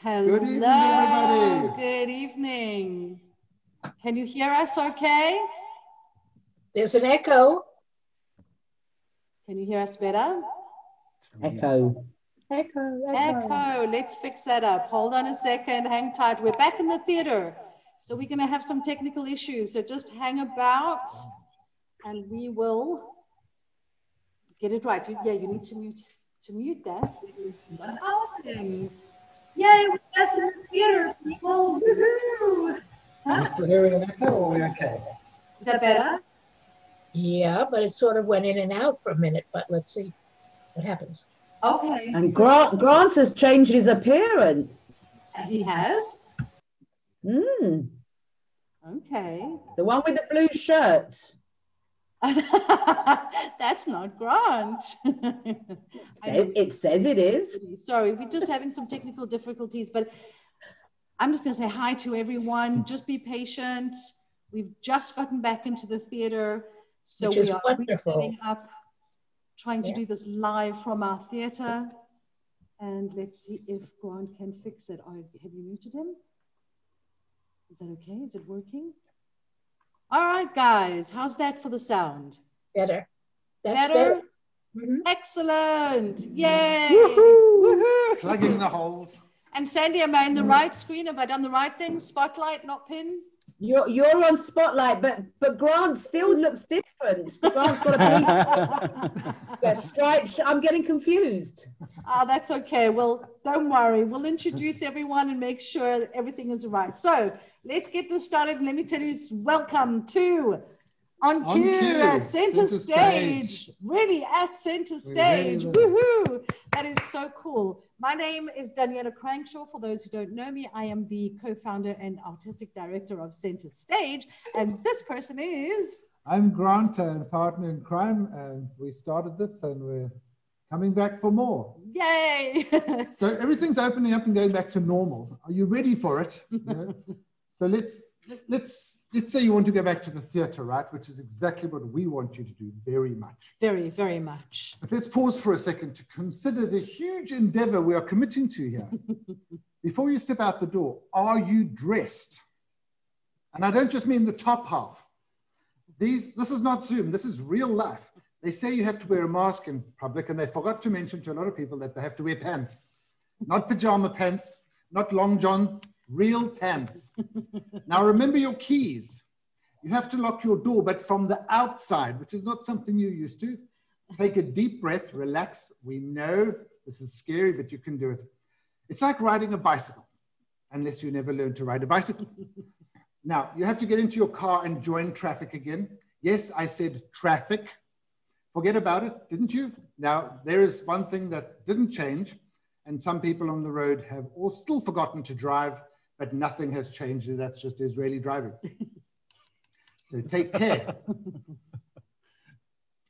Hello. Good evening, everybody. Good evening. Can you hear us okay? There's an echo. Can you hear us better? Echo. Echo. Let's fix that up. Hold on a second. Hang tight. We're back in the theater. So we're going to have some technical issues. So just hang about and we will get it right. Yeah, you need to mute that. It's not happening. Yay, we're back in the theater, people. Woohoo! Are you still hearing an echo or are we okay? Is that better? Yeah, but it sort of went in and out for a minute, but let's see what happens. Okay. And Grant has changed his appearance. He has? Mm. Okay. The one with the blue shirt. That's not Grant. It says it is. Sorry, we're just having some technical difficulties, but I'm just going to say hi to everyone. Just be patient. We've just gotten back into the theater, so we are setting up, trying to do this live from our theater. And let's see if Grant can fix it. Have you muted him? Is that okay? Is it working? All right, guys, how's that for the sound? Better. That's better. Mm-hmm. Excellent. Yay. Woohoo. Woohoo. Plugging the holes. And Sandy, am I in the right screen? Have I done the right thing? Spotlight, not pin? You're on Spotlight, but Grant still looks different. Grant's got a blue stripes. I'm getting confused. Oh, that's okay. Well, don't worry. We'll introduce everyone and make sure that everything is right. So let's get this started. Let me tell you, welcome to On Cue at Center Stage. Really at Center Stage. Woohoo! That is so cool. My name is Daniela Crankshaw. For those who don't know me, I am the co-founder and artistic director of Center Stage. And this person is... I'm Grant and partner in crime. And we started this and we're coming back for more. Yay! So everything's opening up and going back to normal. Are you ready for it? So let's say you want to go back to the theater, right? Which is exactly what we want you to do very much. Very, very much. But let's pause for a second to consider the huge endeavor we are committing to here. Before you step out the door, are you dressed? And I don't just mean the top half. This is not Zoom, this is real life. They say you have to wear a mask in public, and they forgot to mention to a lot of people that they have to wear pants. Not pajama pants, not long johns, real pants. Now remember your keys. You have to lock your door, but from the outside, which is not something you're used to. Take a deep breath, relax. We know this is scary, but you can do it. It's like riding a bicycle, unless you never learn to ride a bicycle. Now, you have to get into your car and join traffic again. Yes, I said traffic. Forget about it, didn't you? Now, there is one thing that didn't change, and some people on the road have all still forgotten to drive, but nothing has changed. That's just Israeli driving. So take care.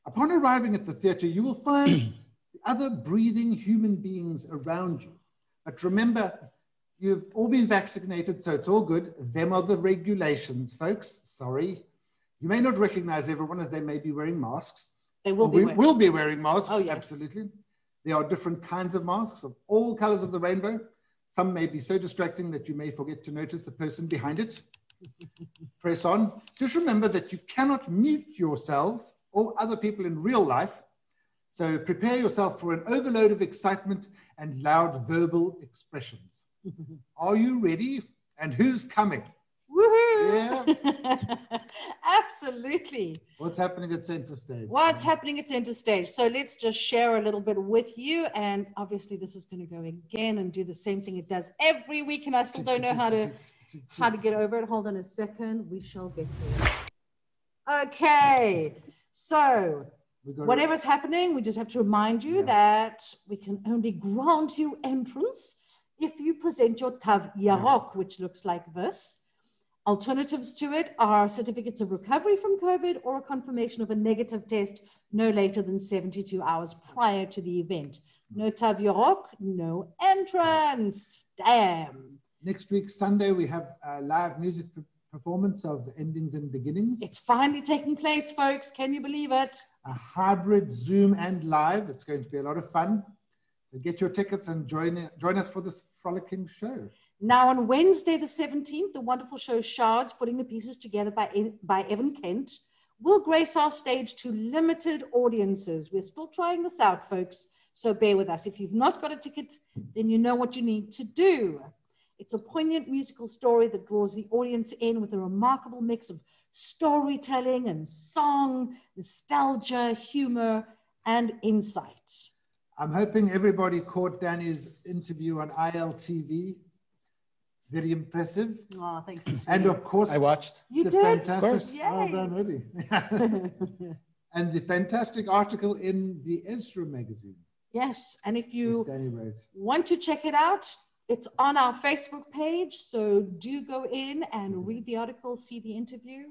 Upon arriving at the theater, you will find other breathing human beings around you. But remember, you've all been vaccinated, so it's all good. Them are the regulations, folks. Sorry. You may not recognize everyone as they may be wearing masks. They will be wearing masks, oh, yes. Absolutely. There are different kinds of masks of all colors of the rainbow. Some may be so distracting that you may forget to notice the person behind it. Press on. Just remember that you cannot mute yourselves or other people in real life. So prepare yourself for an overload of excitement and loud verbal expressions. Are you ready? And who's coming? Woohoo! Yeah. Absolutely. What's happening at Center Stage? What's happening at Center Stage? So let's just share a little bit with you. And obviously this is going to go again and do the same thing it does every week. And I still don't know how to get over it. Hold on a second. We shall get there. Okay. So whatever's happening, we just have to remind you that we can only grant you entrance if you present your Tav Yarok, which looks like this. Alternatives to it are certificates of recovery from COVID or a confirmation of a negative test no later than 72 hours prior to the event. No Tav Yarok, no entrance. Damn. Next week, Sunday, we have a live music performance of Endings and Beginnings. It's finally taking place, folks. Can you believe it? A hybrid Zoom and live. It's going to be a lot of fun. So get your tickets and join us for this frolicking show. Now on Wednesday the 17th, the wonderful show Shards, Putting the Pieces Together by Evan Kent, will grace our stage to limited audiences. We're still trying this out, folks, so bear with us. If you've not got a ticket, then you know what you need to do. It's a poignant musical story that draws the audience in with a remarkable mix of storytelling and song, nostalgia, humor, and insight. I'm hoping everybody caught Danny's interview on ILTV. Very impressive. Oh, thank you. And of course, I watched. You the did? fantastic, Yay. well done, Udi. And the fantastic article in the Ezra magazine. Yes, and if which you Danny wrote. want to check it out, it's on our Facebook page. So do go in and read the article, see the interview.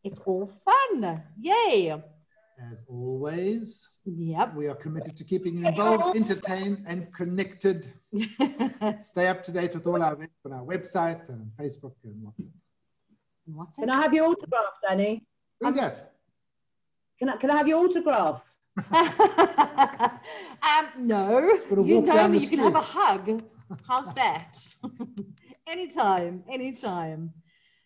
It's all fun. Yay. As always, Yep. we are committed to keeping you involved, entertained, and connected. Stay up to date with all our events on our website and Facebook and WhatsApp. Can I have your autograph, Danny? Who that? Can I have your autograph? No, Gotta you walk know down me, the you can have a street. hug. How's that? Anytime, anytime.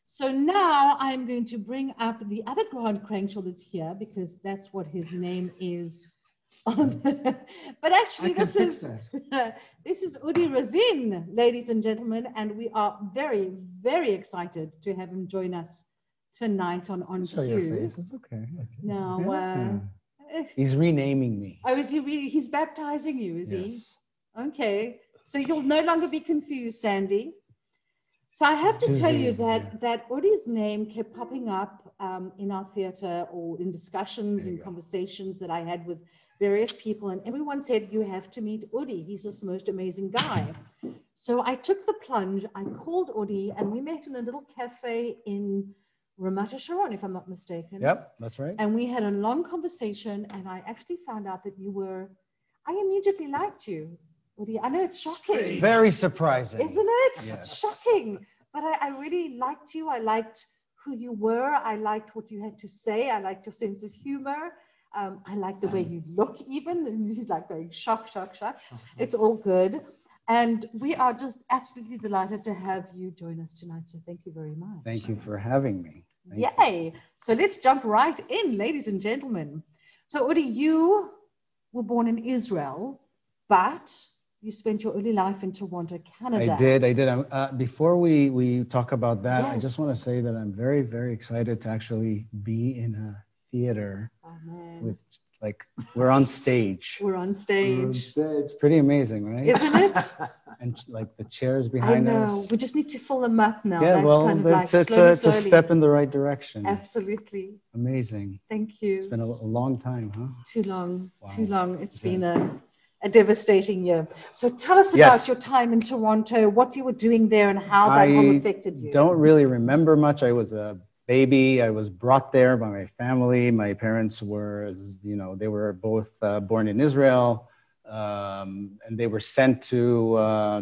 So now I'm going to bring up the other Grand Crankshaw that's here because that's what his name is. But actually, this is Udi Razzin, ladies and gentlemen, and we are very, very excited to have him join us tonight on Show your Cue. face. It's okay. Now, He's renaming me. oh, is he really? He's baptizing you, is Yes. he? Okay, so you'll no longer be confused, Sandy. So I have to tell you that Udi's name kept popping up in our theater or in discussions and conversations that I had with various people, and everyone said, you have to meet Udi. He's this most amazing guy. So I took the plunge. I called Udi, and we met in a little cafe in Ramat Sharon, if I'm not mistaken. Yep, that's right. And we had a long conversation, and I actually found out that I immediately liked you, Udi. I know it's shocking. It's very surprising. Isn't it? Yes. Shocking. But I really liked you. I liked who you were. I liked what you had to say. I liked your sense of humor. I liked the way you look even. And he's like going shock, shock, shock. It's all good. And we are just absolutely delighted to have you join us tonight. So thank you very much. Thank you for having me. Thank you. Yay. So let's jump right in, ladies and gentlemen. So Udi, you were born in Israel, but you spent your early life in Toronto, Canada. I did. Before we talk about that, I Yes. just want to say that I'm very, very excited to actually be in a theater Oh, man. with, like, we're on stage. We're on stage. It's pretty amazing, right? Isn't it? And like the chairs I behind know. us. We just need to fill them up now. Yeah, That's well, kind of like it's slowly, a slowly. step in the right direction. Absolutely. Amazing. Thank you. It's been a long time, huh? Too long. Wow. Too long. It's been a devastating year. So tell us about Yes. your time in Toronto, what you were doing there and how that all affected you. Don't really remember much. I was a baby. I was brought there by my family. My parents were, they were both born in Israel, and they were sent to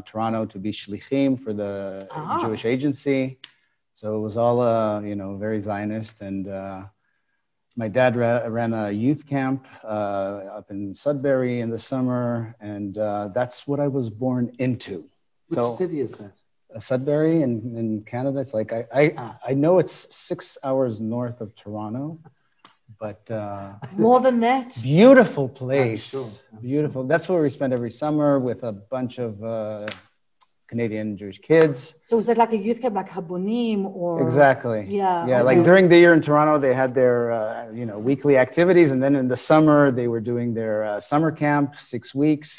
Toronto to be shlichim for the Jewish agency. So it was all, very Zionist. And my dad ran a youth camp up in Sudbury in the summer, and that's what I was born into. Which city is that? Sudbury in Canada. It's like I know it's 6 hours north of Toronto, but More than that. beautiful place. I'm sure. Beautiful. That's where we spend every summer with a bunch of Canadian Jewish kids. So was that like a youth camp, like Habonim or? Exactly. Yeah. Yeah. okay. Like during the year in Toronto, they had their weekly activities, and then in the summer they were doing their summer camp, 6 weeks.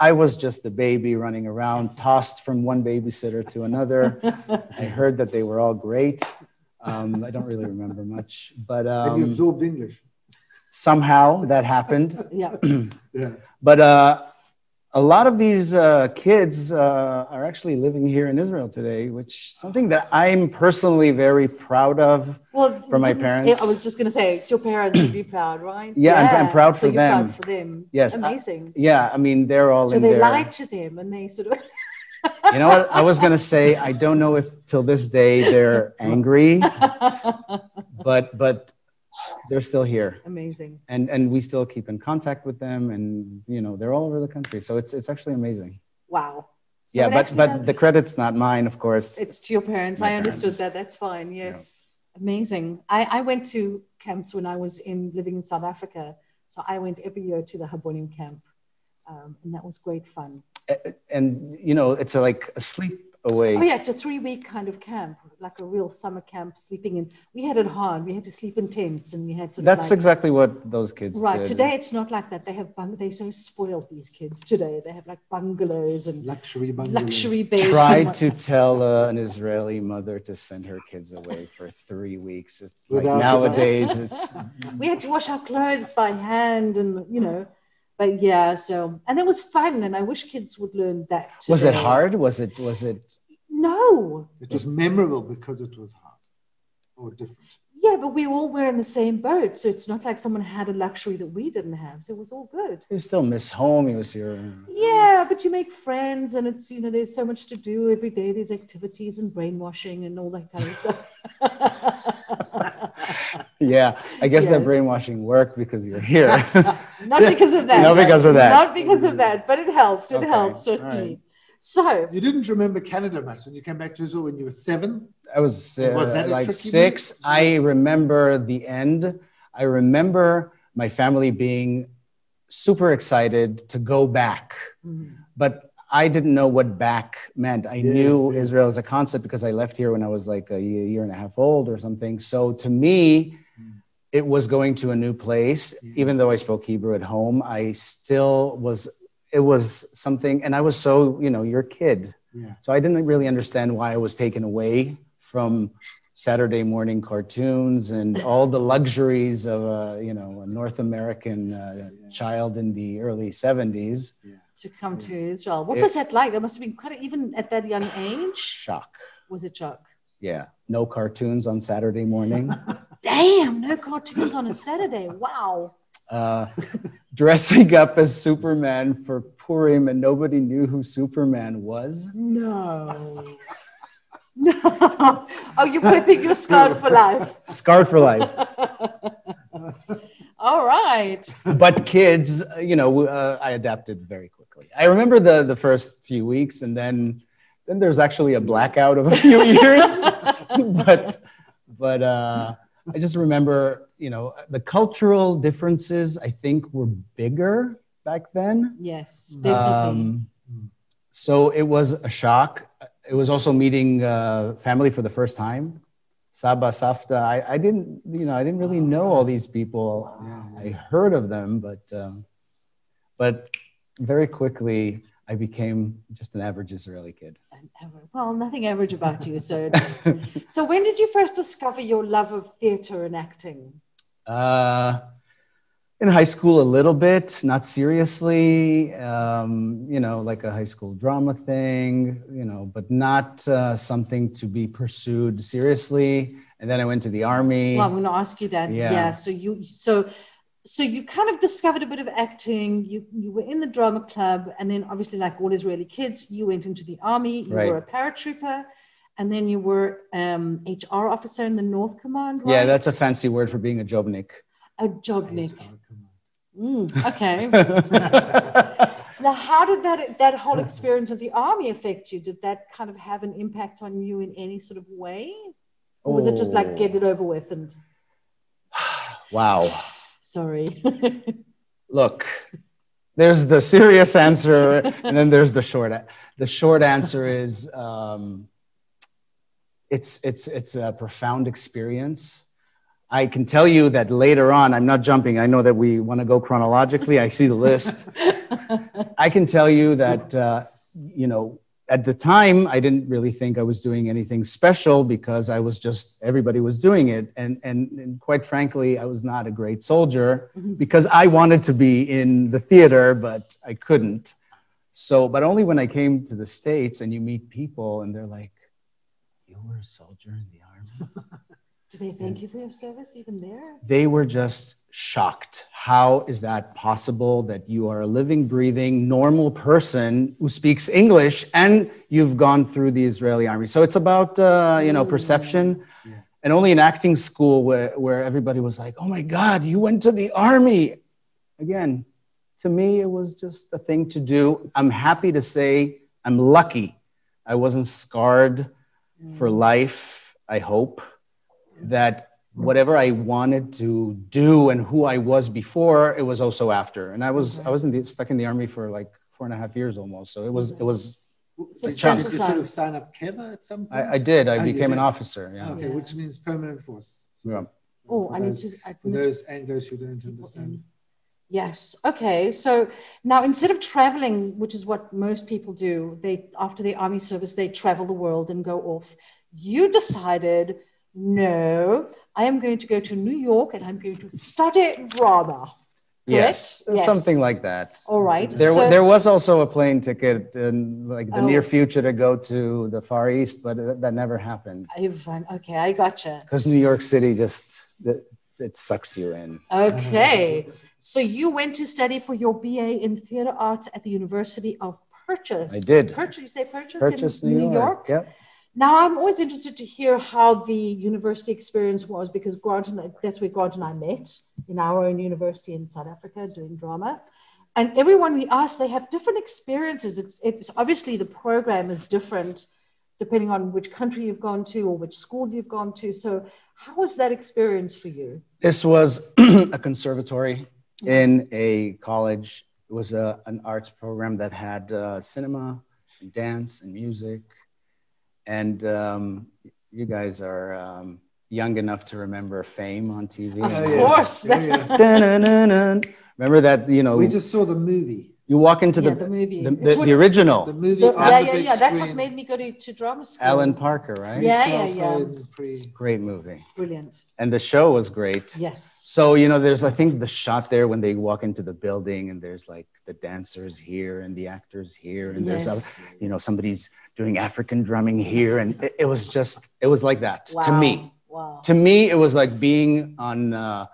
I was just a baby running around, tossed from one babysitter to another. I heard that they were all great. I don't really remember much, but And you absorbed English. somehow that happened. Yeah. Yeah. But a lot of these kids are actually living here in Israel today, which is something that I'm personally very proud of. Well, For my parents. I was just going to say, it's your parents should be proud, right? Yeah, I'm proud so for you're them. Proud for them. Yes, Amazing. Yeah, I mean, they're all So in they there. lied to them and they sort of. You know what? I was going to say, I don't know if till this day they're angry, but they're still here. Amazing. And we still keep in contact with them, and they're all over the country. So it's actually amazing. Wow. So yeah, but the credit's not mine, of course. It's to your parents. I understood that. That's fine. Yes. Yeah. Amazing. I went to camps when I was living in South Africa. So I went every year to the Habonim camp. And that was great fun. And it's like a sleep away. Oh yeah, it's a 3-week kind of camp, like a real summer camp, sleeping in. We had it hard. We had to sleep in tents, and we had to. That's exactly what those kids right. did. Today it's not like that. They're so spoiled, these kids today. They have like bungalows and luxury bungalows. Luxury beds. Try to tell an Israeli mother to send her kids away for 3 weeks. Like nowadays, it's. We had to wash our clothes by hand, and But yeah, and it was fun, and I wish kids would learn that today. Was it hard? Was it? No. It was memorable because it was hard or different. Yeah, but we all were in the same boat, so it's not like someone had a luxury that we didn't have. So it was all good. You still miss home. You was your. Yeah, but you make friends, and it's there's so much to do every day. There's activities and brainwashing and all that kind of stuff. Yeah, I guess that brainwashing worked because you're here. Not because of that. Not because of that. Not because of that, but it helped. It helped, certainly. Right. So. You didn't remember Canada much when you came back to Israel when you were 7? I was that like 6. I remember the end. I remember my family being super excited to go back. Mm-hmm. But I didn't know what back meant. I knew Israel as a concept because I left here when I was like a year and a half old or something. So to me, it was going to a new place. Even though I spoke Hebrew at home, I still was, it was something, and I was so, you're a kid. Yeah. So I didn't really understand why I was taken away from Saturday morning cartoons and all the luxuries of a North American child in the early 70s. Yeah. To come to Israel. What was that like? That must have been quite, even at that young age? Shock. Was it shock? Yeah. No cartoons on Saturday morning. Damn, no cartoons on a Saturday. Wow. Dressing up as Superman for Purim, and nobody knew who Superman was. No. No. Oh, you're whipping your scarred for life. Scarred for life. All right. But kids, I adapted very quickly. I remember the first few weeks, and then there's actually a blackout of a few years. but I just remember, the cultural differences, I think, were bigger back then. Yes, definitely. So it was a shock. It was also meeting family for the first time. Saba, Safta. I didn't really know all these people. I heard of them, but very quickly I became just an average Israeli kid. Well, nothing average about you. So when did you first discover your love of theater and acting? In high school, a little bit, not seriously, like a high school drama thing, but not something to be pursued seriously. And then I went to the army. Well, I'm going to ask you that. Yeah. So you kind of discovered a bit of acting. You were in the drama club, and then obviously, like all Israeli kids, you went into the army. You were a paratrooper, and then you were HR officer in the North Command. Right? Yeah, that's a fancy word for being a jobnik. A jobnik. Okay. Now, how did that whole experience of the army affect you? Did that kind of have an impact on you in any sort of way? Or was it just like get it over with and... Wow. Sorry. Look, there's the serious answer, and then there's the short. The short answer is it's a profound experience. I can tell you that later on, I'm not jumping. I know that we want to go chronologically. I see the list. I can tell you that, at the time, I didn't really think I was doing anything special because everybody was doing it. And quite frankly, I was not a great soldier because I wanted to be in the theater, but I couldn't. But only when I came to the States and you meet people and they're like, you were a soldier in the army? Do they thank you for your service even there? They were just shocked. How is that possible that you are a living, breathing, normal person who speaks English and you've gone through the Israeli army? So it's about, perception. Yeah. and only in acting school where everybody was like, oh my God, you went to the army. Again, to me, it was just a thing to do. I'm happy to say I'm lucky. I wasn't scarred for life, I hope, that whatever I wanted to do and who I was before, it was also after. And I was stuck in the army for like 4.5 years almost. So it was Did you sort of sign up Keva at some point? I did. I became an officer. Yeah. Okay, which means permanent force. So Yeah. Oh, for those Anglos who don't understand. Yes. Okay. So now instead of traveling, which is what most people do, after the army service, they travel the world and go off. You decided, no, I am going to go to New York and I'm going to study drama. Yes, Yes. something like that. All right. There was also a plane ticket in like the near future to go to the Far East, but that never happened. Okay, I gotcha. Because New York City just, it sucks you in. Okay. So you went to study for your BA in theater arts at the University of Purchase. I did. Purchase, you say Purchase? Purchase, in New York? Yep. Now, I'm always interested to hear how the university experience was, because that's where Grant and I met in our own university in South Africa doing drama. And everyone we asked, they have different experiences. It's obviously the program is different depending on which country you've gone to or which school you've gone to. So how was that experience for you? This was a conservatory in a college. It was an arts program that had cinema and dance and music. And you guys are young enough to remember Fame on TV. Of course. Remember that, We just saw the movie. You walk into the movie. The original. The movie That's what made me go to drama school. Alan Parker, right? Yeah. Great movie. Brilliant. And the show was great. Yes. So, there's, I think, the shot there when they walk into the building and there's like the dancers here and the actors here. And there's, somebody's doing African drumming here. And it was like that to me. Wow. To me, it was like being on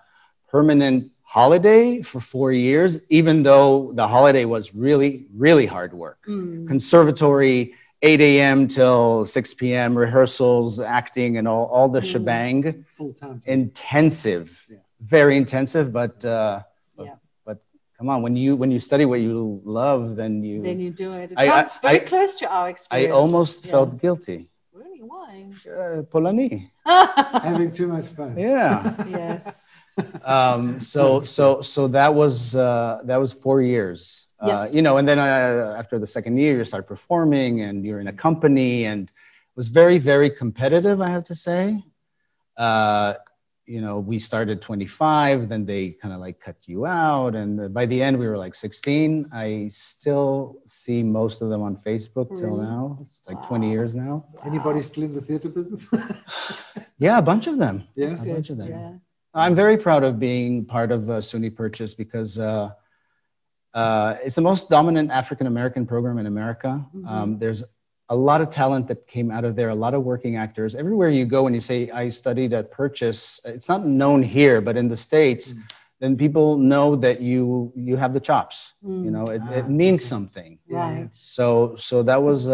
permanent holiday for 4 years, even though the holiday was really, really hard work. Conservatory, 8 a.m. till 6 p.m., rehearsals, acting, and all the shebang. Full time. Intensive, very intensive, but come on, when you study what you love, then you do it. It sounds very close to our experience. I almost felt guilty. Really? Why? Polani. Having too much fun. Yeah. Yes. So that was 4 years. And then after the second year, you start performing, and you're in a company, and it was very, very competitive, I have to say. We started 25, then they kind of like cut you out. And by the end, we were like 16. I still see most of them on Facebook till now. It's like 20 years now. Anybody still in the theater business? Yeah, a bunch of them. Yeah, That's good. Bunch of them. Yeah. I'm very proud of being part of SUNY Purchase because it's the most dominant African-American program in America. There's a lot of talent that came out of there, a lot of working actors. Everywhere you go and you say, I studied at Purchase, it's not known here, but in the States, then people know that you have the chops. It means something. Right. So that was,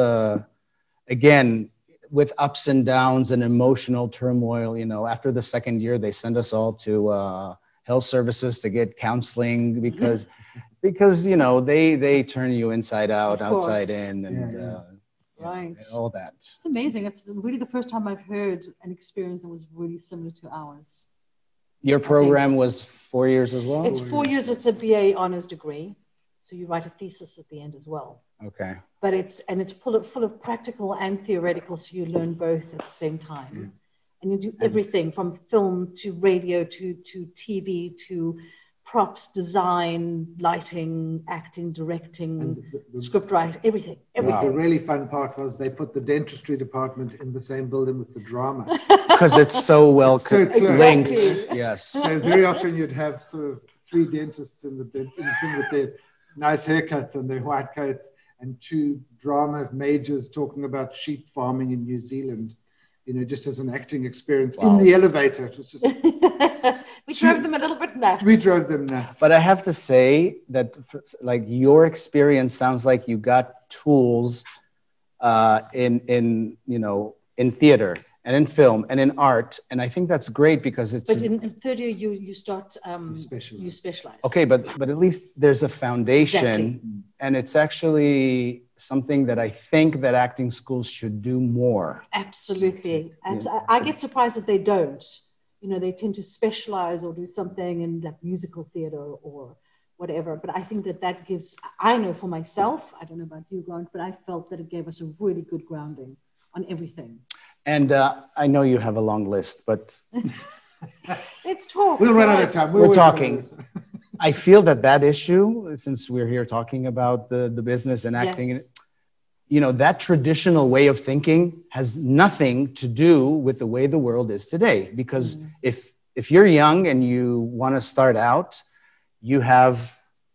again, with ups and downs and emotional turmoil, after the second year, they send us all to health services to get counseling because they turn you inside out, outside in, and right. all that. It's amazing. It's really the first time I've heard an experience that was really similar to ours. Your program was 4 years as well? It's 4 years. It's a BA honors degree. So you write a thesis at the end as well. Okay. But it's full of practical and theoretical, so you learn both at the same time. Yeah. And you do everything from film to radio to TV to props, design, lighting, acting, directing, script writing, everything. The really fun part was they put the dentistry department in the same building with the drama. Because it's so well linked. Exactly. Yes. So very often you'd have sort of 3 dentists in the thing with their nice haircuts and their white coats, and 2 drama majors talking about sheep farming in New Zealand, just as an acting experience in the elevator. It was just... We drove them a little bit nuts. We drove them nuts. But I have to say that your experience sounds like you got tools in theater. and in film and in art. And I think that's great because it's... But in third year, you start, you specialize. Okay, but at least there's a foundation. Exactly. And it's actually something that I think that acting schools should do more. Absolutely. I get surprised that they don't. You know, they tend to specialize or do something in like musical theater or whatever. But I think that gives, I know for myself, I don't know about you, Grant, but I felt that it gave us a really good grounding on everything. And I know you have a long list, but... Let's talk. We'll run out of time. We're talking. I feel that issue, since we're here talking about the business and acting, Yes. You know, that traditional way of thinking has nothing to do with the way the world is today. Because if you're young and you want to start out, you have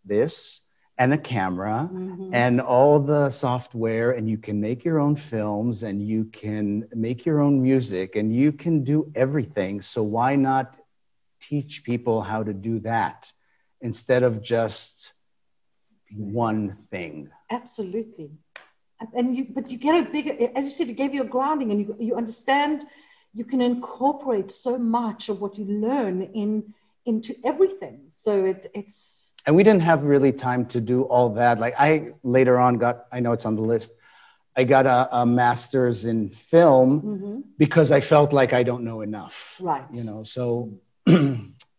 this and a camera and all the software, and you can make your own films and you can make your own music and you can do everything. So why not teach people how to do that instead of just one thing? Absolutely. But you get a bigger, as you said, it gave you a grounding, and you understand, you can incorporate so much of what you learn into everything. So it's. And we didn't have really time to do all that. Like I later on I know it's on the list, I got a master's in film because I felt like I don't know enough. Right. You know, so.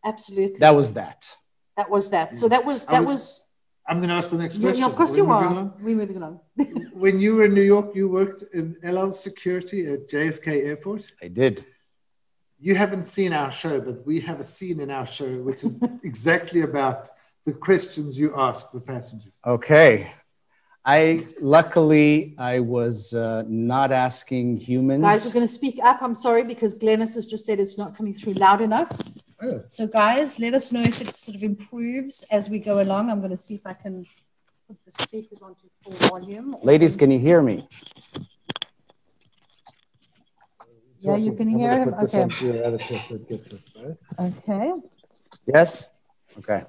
Absolutely. That was that. That was that. So that was. I'm going to ask the next question. Yeah, of course you are. We're moving along. When you were in New York, you worked in LL security at JFK Airport. I did. You haven't seen our show, but we have a scene in our show which is exactly about the questions you ask the passengers. Okay. Luckily, I was not asking humans. Guys, we're going to speak up. I'm sorry, because Glennis has just said it's not coming through loud enough. Oh. So guys, let us know if it sort of improves as we go along. I'm going to see if I can put the speakers onto full volume. Ladies, can you hear me? Yeah, you can hear him. Put this Okay. onto your editor so it gets us both. Okay. Yes? Okay.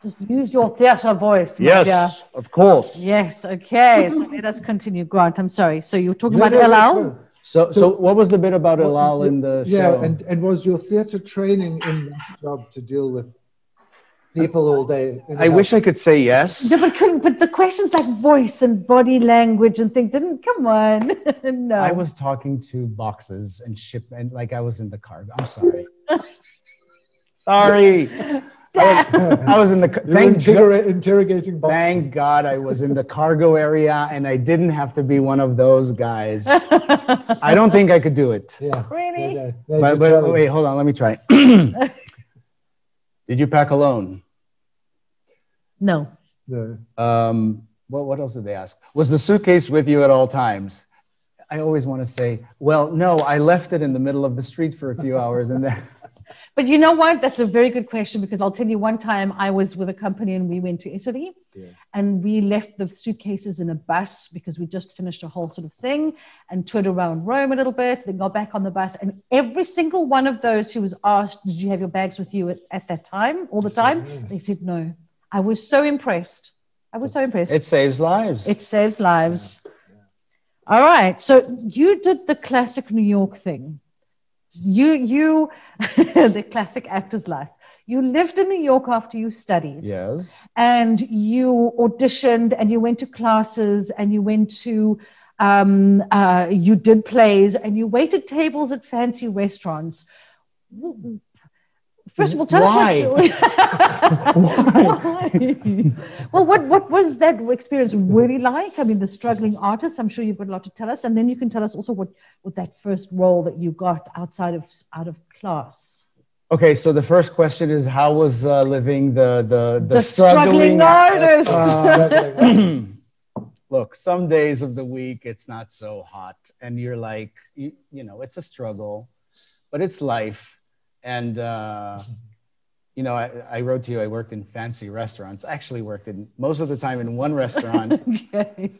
Just use your theatre voice. my dear. Yes, of course. Yes. Okay. So let us continue. Grant, I'm sorry. So you were talking about No, LL? no. So what was the bit about Elal in the show? Yeah, and was your theatre training in that job to deal with people all day? I wish I could say yes. Yeah, but the questions like voice and body language and things didn't come on. No. I was talking to boxes and and like I was in the car. I'm sorry. Sorry. I was in the interrogating boxes. Thank God I was in the cargo area and I didn't have to be one of those guys. I don't think I could do it. Yeah. Really? Yeah, But wait, hold on. Let me try. Did you pack alone? No. What else did they ask? Was the suitcase with you at all times? I always want to say, well, no, I left it in the middle of the street for a few hours and then. But you know what? That's a very good question, because I'll tell you, one time I was with a company and we went to Italy and we left the suitcases in a bus because we just finished a whole sort of thing and toured around Rome a little bit, then got back on the bus. And every single one of those who was asked, did you have your bags with you at that time, all the time? They said no. I was so impressed. It saves lives. It saves lives. All right. So you did the classic New York thing. You the classic actor's life. You lived in New York after you studied. Yes. And you auditioned and you went to classes and you went to, you did plays and you waited tables at fancy restaurants. First of all, tell Why? us why. Well, what was that experience really like? I mean, the struggling artist, I'm sure you've got a lot to tell us. And then you can tell us also what that first role that you got out of class. Okay, so the first question is, how was living the struggling artist? Look, some days of the week it's not so hot, and you're like, you know, it's a struggle, but it's life. And you know, I wrote to you, I worked in fancy restaurants. I actually worked most of the time in one restaurant. Okay.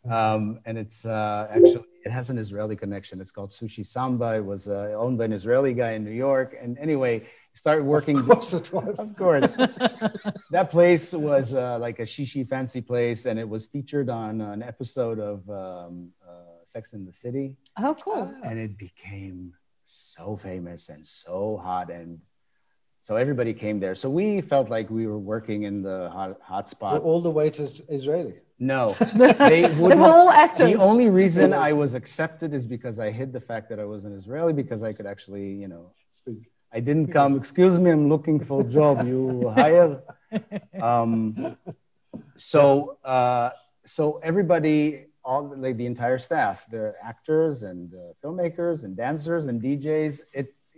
And it's actually, it has an Israeli connection. It's called Sushi Samba. It was owned by an Israeli guy in New York. And anyway, started working. Of course it was. Of course. That place was like a shishi fancy place. And it was featured on an episode of Sex in the City. Oh, cool. And it became so famous and so hot, and so everybody came there. So we felt like we were working in the hot Were spot. all the waiters Israeli? No, They were all actors. the only reason I was accepted is because I hid the fact that I was an Israeli, because I could actually, you know, Speak. I didn't come, excuse me, I'm looking for a job, you hire. So everybody, all like the entire staff, the actors and filmmakers and dancers and DJs,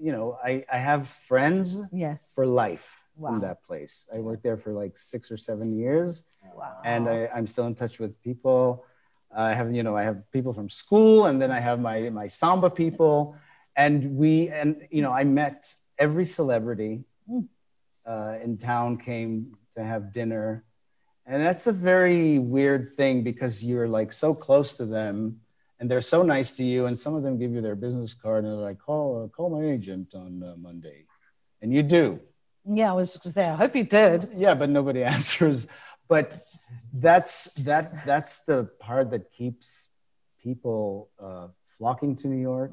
you know, I have friends Yes. for life Wow. from that place. I worked there for like 6 or 7 years. Wow. And I'm still in touch with people. I have people from school, and then I have my samba people, and you know, I met every celebrity in town came to have dinner, and that's a very weird thing because you're like so close to them, and they're so nice to you, and some of them give you their business card, and they're like, call my agent on Monday, and you do. Yeah, I was just gonna say, I hope you did. Yeah, but nobody answers. But that's the part that keeps people flocking to New York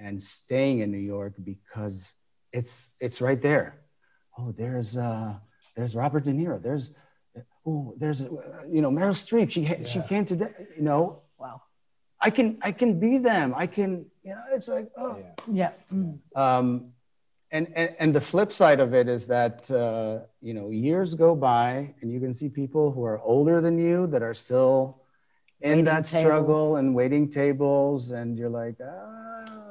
and staying in New York, because it's right there. Oh, there's Robert De Niro. There's you know, Meryl Streep. She came today. You know, Wow. I can be them. I can, you know. It's like, oh Yeah. And the flip side of it is that, you know, years go by and you can see people who are older than you that are still in Waiting that tables. struggle and waiting tables. And you're like,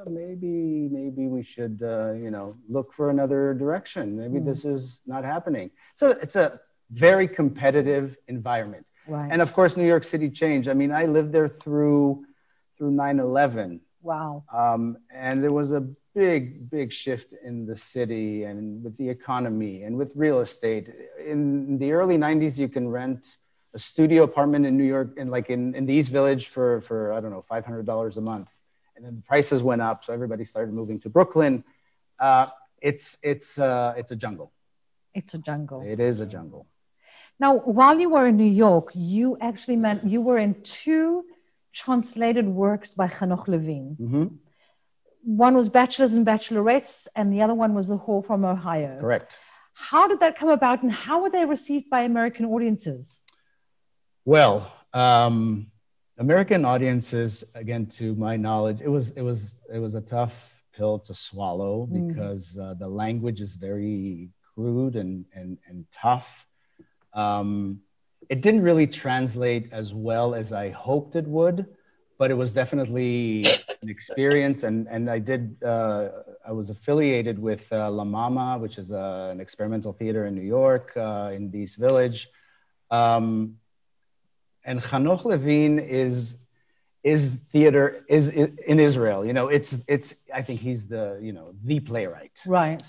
maybe we should, you know, look for another direction. Maybe this is not happening. So it's a very competitive environment. Right. And of course, New York City changed. I mean, I lived there through 9/11. Wow. And there was a big shift in the city and with the economy and with real estate. In the early 90s, you can rent a studio apartment in New York, in the East Village for I don't know, $500 a month. And then the prices went up, so everybody started moving to Brooklyn. It's a jungle. It's a jungle. It is a jungle. Now, while you were in New York, you actually you were in 2 translated works by Hanoch Levine. Mm-hmm. One was Bachelors and Bachelorettes, and the other one was The Whore from Ohio. Correct. How did that come about, and how were they received by American audiences? Well, American audiences, again, to my knowledge, it was a tough pill to swallow because the language is very crude and tough. It didn't really translate as well as I hoped it would, but it was definitely an experience. And I was affiliated with La Mama, which is an experimental theater in New York, in the East Village. And Hanoch Levine is theater is in Israel. You know, it's I think he's the playwright. Right.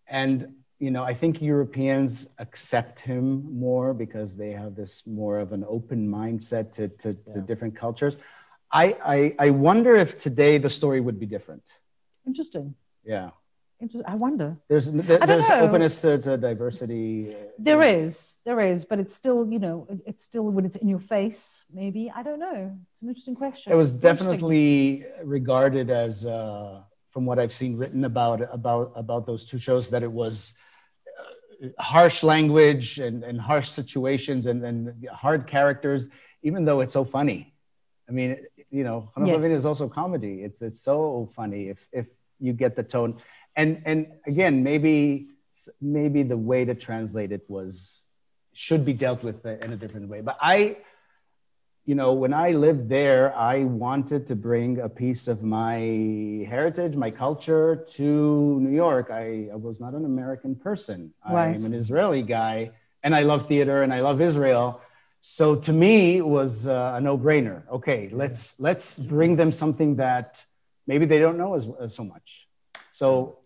And you know, I think Europeans accept him more because they have this more of an open mindset to different cultures. I wonder if today the story would be different. Interesting. Yeah. I wonder. There's openness to diversity. There is, but it's still, you know, it's still when it's in your face, maybe. I don't know. It's an interesting question. It was definitely regarded as, from what I've seen written about those 2 shows, that it was harsh language and harsh situations and hard characters, even though it's so funny. I mean, you know, Hanoch Levine is also comedy. It's so funny if you get the tone. And again, maybe the way to translate it should be dealt with in a different way. But you know, when I lived there, I wanted to bring a piece of my heritage, my culture to New York. I was not an American person. Right. I'm an Israeli guy, and I love theater and I love Israel. So to me, it was a no-brainer. Okay, let's bring them something that maybe they don't know as so much. So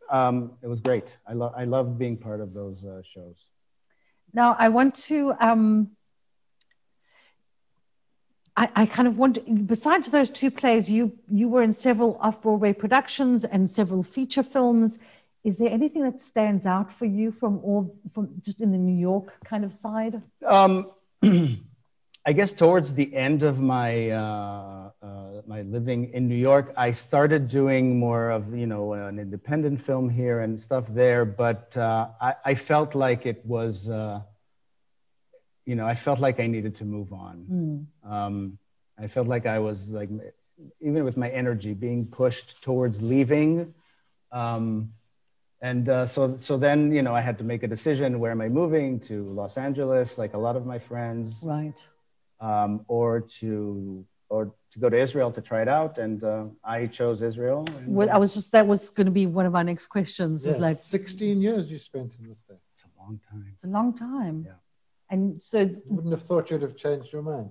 it was great. I love being part of those shows. Now I want to. I kind of wonder, besides those 2 plays, you were in several off-Broadway productions and several feature films. Is there anything that stands out for you from just in the New York kind of side? I guess towards the end of my my living in New York, I started doing more of, you know, an independent film here and stuff there. But I felt like it was, you know, I felt like I needed to move on. I felt like I was like, even with my energy, being pushed towards leaving. So then, you know, I had to make a decision. Where am I moving? To Los Angeles, like a lot of my friends, Right. or to go to Israel to try it out, and I chose Israel. And, Well, that was going to be one of our next questions. Yes, Is like 16 years you spent in the States. it's a long time. it's a long time. Yeah. And so You wouldn't have thought you'd have changed your mind.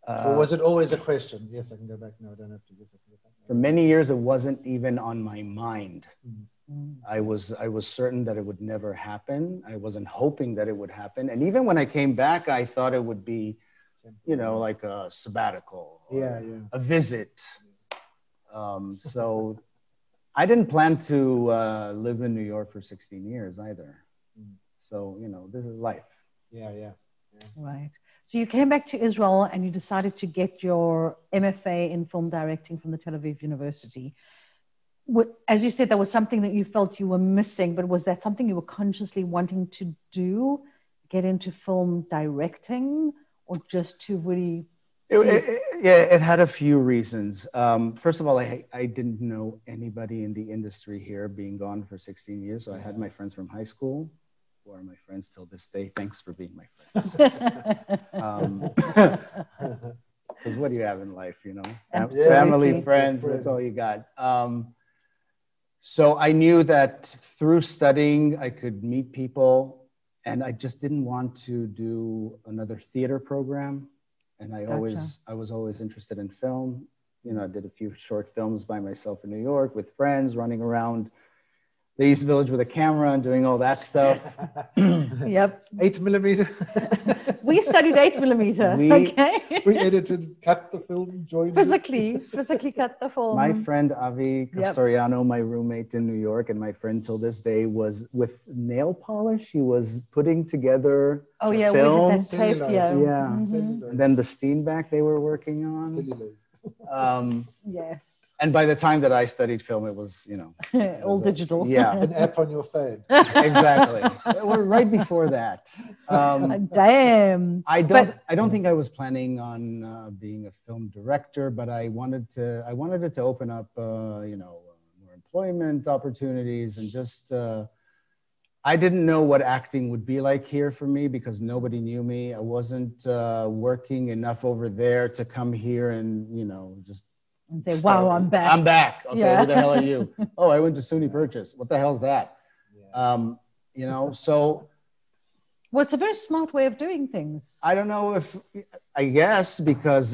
Or was it always a question? Yes, I can go back. No, I don't have to. Yes, I can go back. For many years, it wasn't even on my mind. I was certain that it would never happen. I wasn't hoping that it would happen. And even when I came back, I thought it would be, you know, like a sabbatical, or a visit. So I didn't plan to live in New York for 16 years either. So, you know, this is life. Yeah. right. So you came back to Israel and you decided to get your MFA in film directing from the Tel Aviv University. As you said, that was something that you felt you were missing, but was that something you were consciously wanting to do, get into film directing, or just to really it had a few reasons. First of all, I didn't know anybody in the industry here, being gone for 16 years. So I had my friends from high school, who are my friends till this day. Thanks for being my friends. Because what do you have in life, you know? Family, friends, that's all you got. So I knew that through studying, I could meet people, and I just didn't want to do another theater program. And I was always interested in film. You know, I did a few short films by myself in New York with friends, running around the East Village with a camera and doing all that stuff. Yep. 8mm. We studied 8mm. Okay. We edited, cut the film, joined physically cut the film. My friend Avi Castoriano, my roommate in New York, and my friend till this day, was with nail polish. He was putting together we had film. that tape, And then the Steenbeck they were working on. Yes. And by the time that I studied film, it was, you know, all digital. Yeah. an app on your phone. Exactly. We're right before that. Damn. I don't think I was planning on being a film director, but I wanted it to open up, you know, more employment opportunities, and just, I didn't know what acting would be like here for me because nobody knew me. I wasn't working enough over there to come here and, you know, just and say, wow, I'm back. I'm back. Okay, who the hell are you? Oh, I went to SUNY Purchase. What the hell's that? You know, so. Well, it's a very smart way of doing things. I don't know if, I guess, because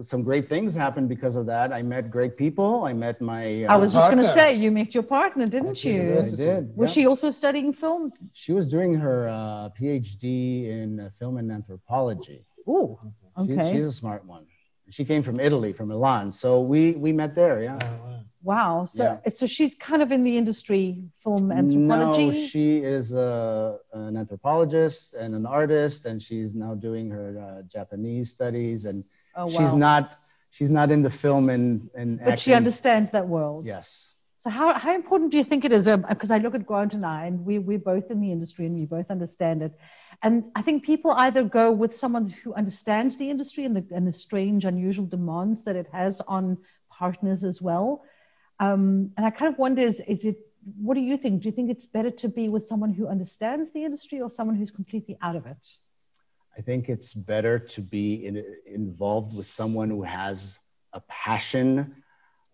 some great things happened because of that. I met great people. I met my I was just going to say, you met your partner, didn't you? I did. Was she also studying film? She was doing her PhD in film and anthropology. Oh, okay. She's a smart one. She came from Italy, from Milan. So we met there, Wow. So she's kind of in the industry, film anthropology? No, she is an anthropologist and an artist, and she's now doing her Japanese studies. And she's not in the film and But acting. she understands that world. Yes. So how important do you think it is? Because I look at Grant and I, and we're both in the industry and we both understand it. And I think people either go with someone who understands the industry and the strange, unusual demands that it has on partners as well. And I kind of wonder, what do you think? Do you think it's better to be with someone who understands the industry or someone who's completely out of it? I think it's better to be involved with someone who has a passion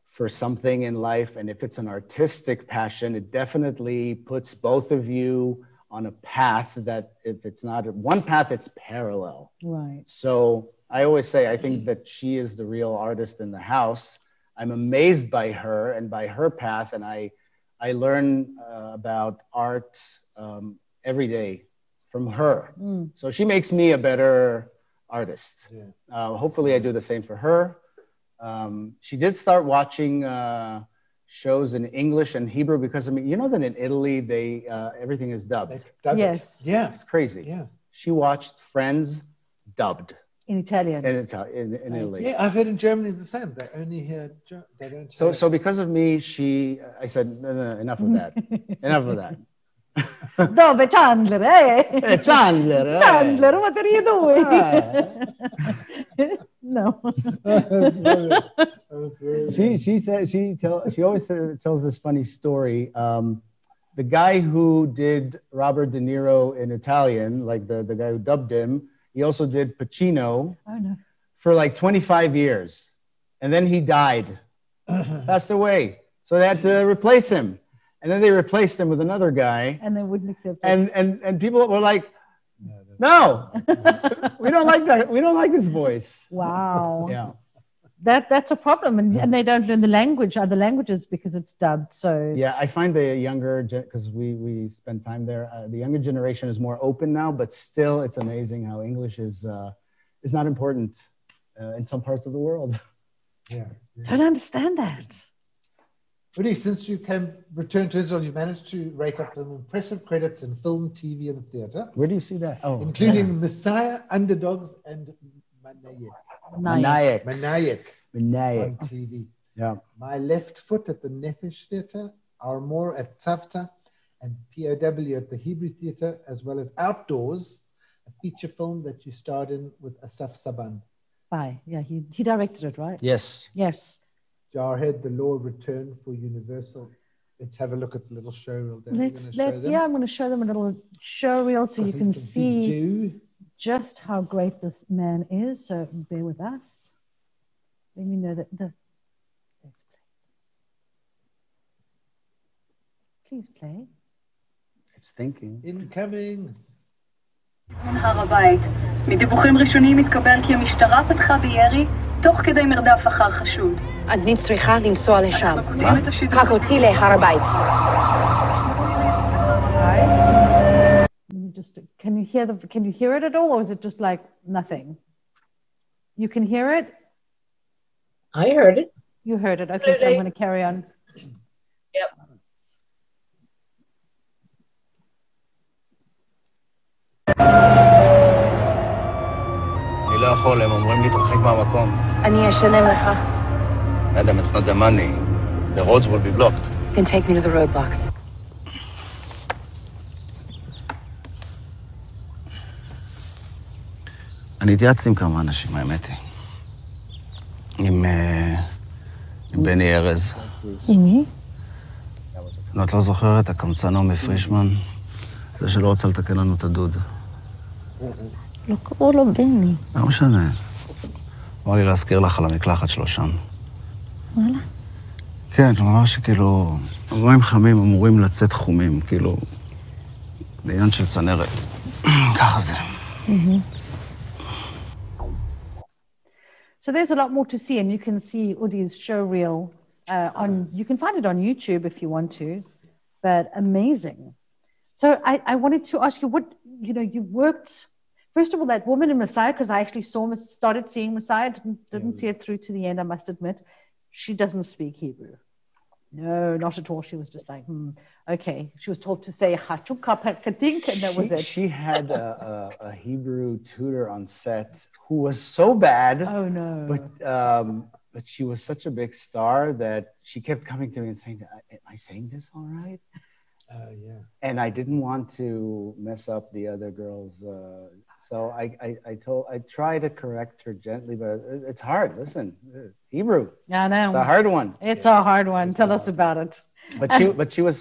for something in life. And if it's an artistic passion, it definitely puts both of you on a path that, if it's not one path, it's parallel. Right. So I always say, I think that she is the real artist in the house. I'm amazed by her and by her path. And I learn about art every day from her. So she makes me a better artist. Hopefully I do the same for her. She did start watching shows in English and Hebrew because, I mean, you know that in Italy, everything is dubbed. Yes. Yeah. It's crazy. Yeah. She watched Friends dubbed. In Italian. In Italy. Yeah, I've heard in Germany it's the same. They only hear, they don't hear. So because of me, I said, no, enough of that. Enough of that. Dove Chandler, Hey, Chandler. Chandler, what are you doing? No. That's brilliant. That's very She always tells this funny story. The guy who did Robert De Niro in Italian, like the guy who dubbed him, he also did Pacino for like 25 years. And then he died, passed away. So they had to replace him. And then they replaced him with another guy. And they wouldn't accept it. And people were like, no, we don't like that. We don't like his voice. Wow. Yeah. That's a problem. And they don't learn the language, other languages, because it's dubbed. So yeah, I find the younger, because we spend time there, the younger generation is more open now, but still it's amazing how English is not important in some parts of the world. Yeah. Don't understand that. Udi, since you returned to Israel, you've managed to rake up some impressive credits in film, TV, and theater. Where do you see that? Oh, including Messiah, Underdogs, and Manayek on TV. Yeah. My Left Foot at the Nefesh Theatre, Our More at Tzavta, and POW at the Hebrew Theatre, as well as Outdoors, a feature film that you starred in with Asaf Saban. Yeah, he directed it, right? Yes. Yes. Jarhead, The Law of Return for Universal. Let's have a look at the little show reel. I'm going to show them a little show reel so you can see just how great this man is. So bear with us. Let me know that please play. It's thinking. Incoming. הר הבית. מדיווחים ראשונים מתקבל כי המשטרה פתחה בירי תוך כדי מרדף אחר חשוד. אני צריכה לנסוע לשם. קח אותי להר הבית. Can you hear it at all, or is it just like nothing? You can hear it? I heard it. You heard it. Okay, so I'm going to carry on. Yep. אני לא יכול, הם אומרים לי תרחיק מהמקום. אני אשלם לך. Madam, it's not the money. The roads will be blocked. Then take me to the roadblocks. אני התייעצתי עם כמה אנשים, האמת היא. עם בני ארז. עם מי? את לא זוכרת, הקמצנו מפרישמן? זה שלא רוצה לתקן לנו את הדוד. לא קראו לו בני. לא משנה. אמר לי להזכיר לך על המקלחת שלו שם. וואלה? כן, הוא אמר שכאילו, המים חמים אמורים לצאת חומים, כאילו, בעניין של צנרת. ככה זה. So there's a lot more to see, and you can see Udi's show reel you can find it on YouTube if you want to, but amazing. So I wanted to ask you you worked, first of all, that woman in Messiah, because I actually started seeing Messiah, didn't see it through to the end, I must admit. She doesn't speak Hebrew. No, not at all. She was just like, okay. She was told to say Hachuk, and that was it. She had a Hebrew tutor on set who was so bad. Oh, no. But she was such a big star that she kept coming to me and saying, am I saying this all right? Yeah. And I didn't want to mess up the other girls. So I try to correct her gently, but it's hard. Listen, Hebrew. I know. It's a hard one. It's a hard one. Tell us about it. But she was,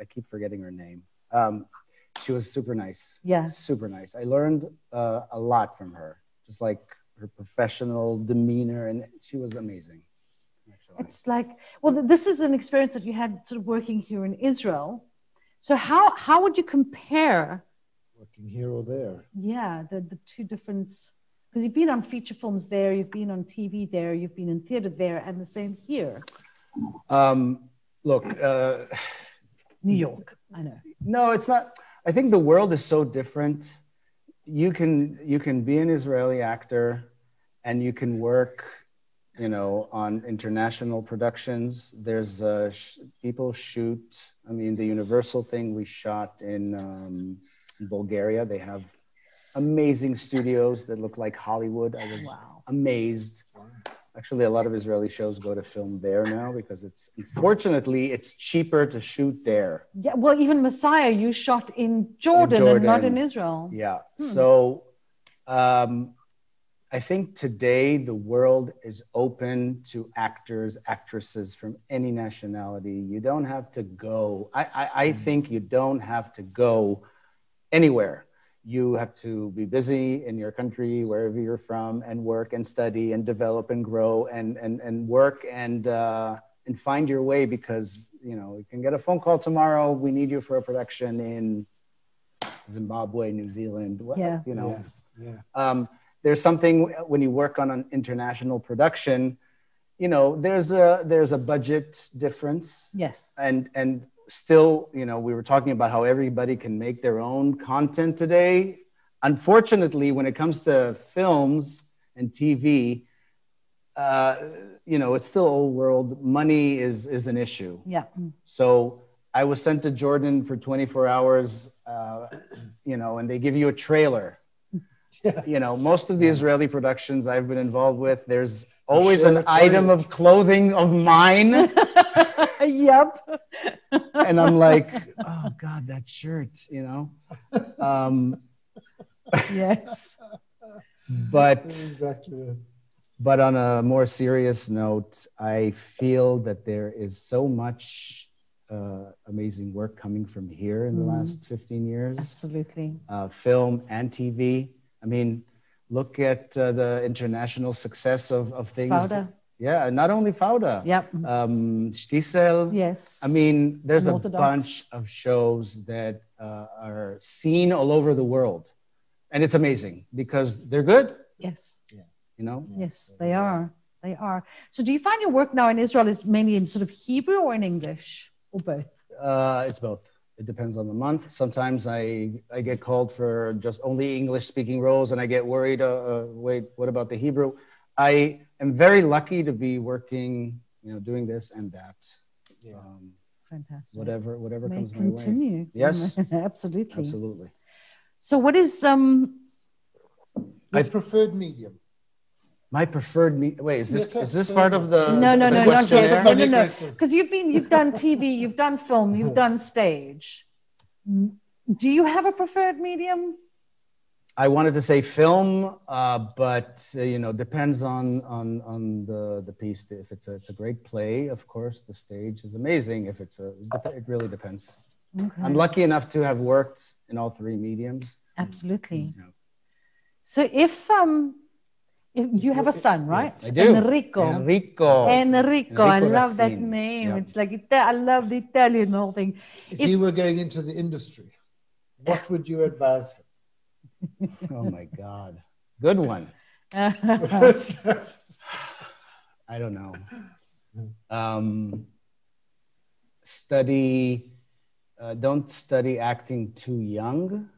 I keep forgetting her name. She was super nice. Yeah. Super nice. I learned a lot from her, just like her professional demeanor, and she was amazing. Actually. It's like, well, this is an experience that you had sort of working here in Israel. So how would you compare? Working here or there. Yeah, the two different, because you've been on feature films there, you've been on TV there, you've been in theater there, and the same here. Look, New York, I know. No, it's not. I think the world is so different. You can be an Israeli actor, and you can work, on international productions. There's people shoot. I mean, the Universal thing we shot in Bulgaria. They have amazing studios that look like Hollywood. I was amazed. Actually, a lot of Israeli shows go to film there now because unfortunately, it's cheaper to shoot there. Yeah, well, even Messiah, you shot in Jordan and not in Israel. Yeah. So I think today the world is open to actors, actresses from any nationality. You don't have to go. I think you don't have to go anywhere. You have to be busy in your country, wherever you're from, and work and study and develop and grow and work and find your way, because, you can get a phone call tomorrow. We need you for a production in Zimbabwe, New Zealand. There's something when you work on an international production, there's a budget difference. Yes. And still, we were talking about how everybody can make their own content today. Unfortunately, when it comes to films and TV, it's still old world. Money is an issue. Yeah. So I was sent to Jordan for 24 hours, and they give you a trailer. Most of the Israeli productions I've been involved with, there's always an item of clothing of mine. Yep. And I'm like, oh God, that shirt, Yes. But on a more serious note, I feel that there is so much amazing work coming from here in the last 15 years. Absolutely. Film and TV. I mean, look at the international success of things. Fauda. Yeah, not only Fauda. Yep. Shtisel. Yes. I mean, there's a Unorthodox. bunch of shows that are seen all over the world. And it's amazing because they're good. Yes. Yeah. Yes, they are. They are. So do you find your work now in Israel is mainly in sort of Hebrew or in English or both? It's both. It depends on the month. Sometimes I get called for just only English speaking roles and I get worried, wait, what about the Hebrew? I am very lucky to be working, doing this and that. Yeah. Fantastic. Whatever May comes my continue. way. Yes. Absolutely. Absolutely. So what is Your preferred medium? My preferred wait, is this part of the no, not questionnaire? yet. No. Because you've done TV, you've done film, you've done stage. Do you have a preferred medium? I wanted to say film, but depends on the piece. If it's a great play, of course, the stage is amazing. If it really depends. Okay. I'm lucky enough to have worked in all three mediums. Absolutely. So if you have a son, right? I do. Enrico. I love that Razzin. name. Yep. It's like I love the Italian whole thing. If you were going into the industry, what would you advise him? Oh my God. Good one. I don't know. Don't study acting too young.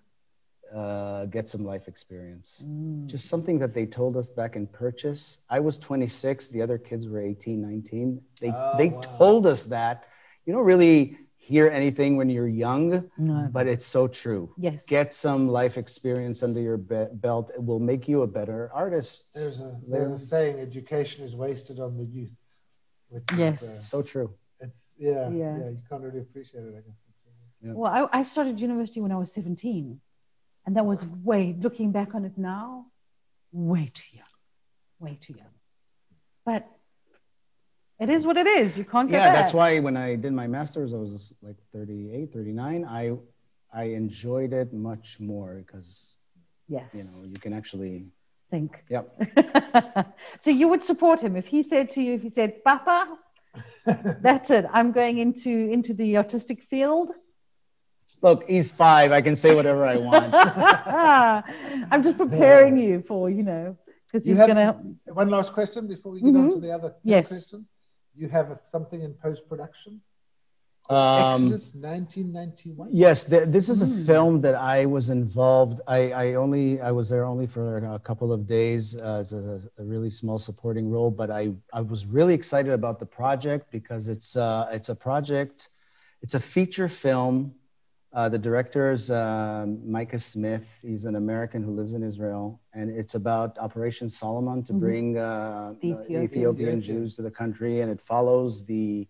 Get some life experience. Just something that they told us back in Purchase. I was 26. The other kids were 18, 19. They told us that. You don't really hear anything when you're young, but it's so true. Yes. Get some life experience under your belt. It will make you a better artist. There's a saying, education is wasted on the youth. Which is, so true. It's you can't really appreciate it, I guess. Yeah. Well, I started university when I was 17. And that was looking back on it now, way too young. But it is what it is. You can't get back. That's why when I did my master's, I was like 38, 39. I enjoyed it much more because, you can actually think. Yep. So you would support him if he said, Papa, that's it. I'm going into the artistic field. Look, he's 5. I can say whatever I want. I'm just preparing you for, because he's going to. One last question before we get on to the other two questions. You have something in post-production? Exodus 1991? Yes, this is a film that I was involved. I was there only for a couple of days as a really small supporting role, but I was really excited about the project because it's a project, it's a feature film The director's Micah Smith. He's an American who lives in Israel, and it's about Operation Solomon to bring Ethiopian Jews to the country, and it follows the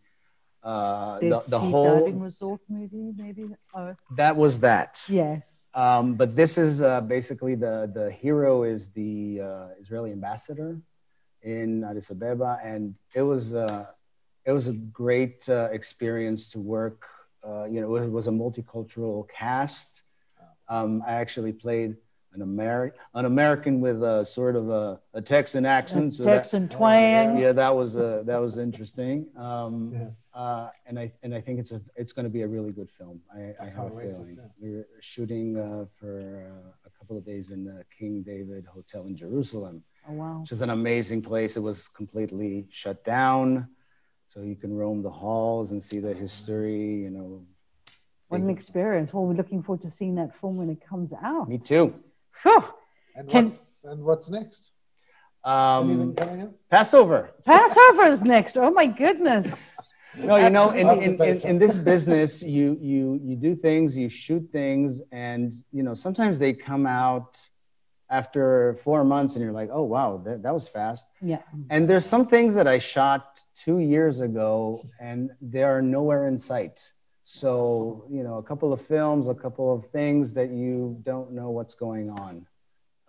whole diving resort movie, maybe. Oh. That was that. Yes. But this is basically the hero is the Israeli ambassador in Addis Ababa, and it was a great experience to work. It was a multicultural cast. I actually played an American with a sort of a Texan accent. So Texan twang. Yeah, that was interesting. And I think it's going to be a really good film. I have a feeling. We're shooting for a couple of days in the King David Hotel in Jerusalem. Oh wow! Which is an amazing place. It was completely shut down, so you can roam the halls and see the history. What an experience! Well, we're looking forward to seeing that film when it comes out. Me too. Whew. And what's next? Anything coming up? Passover. Passover is next. Oh my goodness. No, in this business, you do things, you shoot things, and sometimes they come out after 4 months, and you're like, oh wow, that was fast. Yeah. And there's some things that I shot 2 years ago, and they are nowhere in sight. So a couple of films, a couple of things that you don't know what's going on.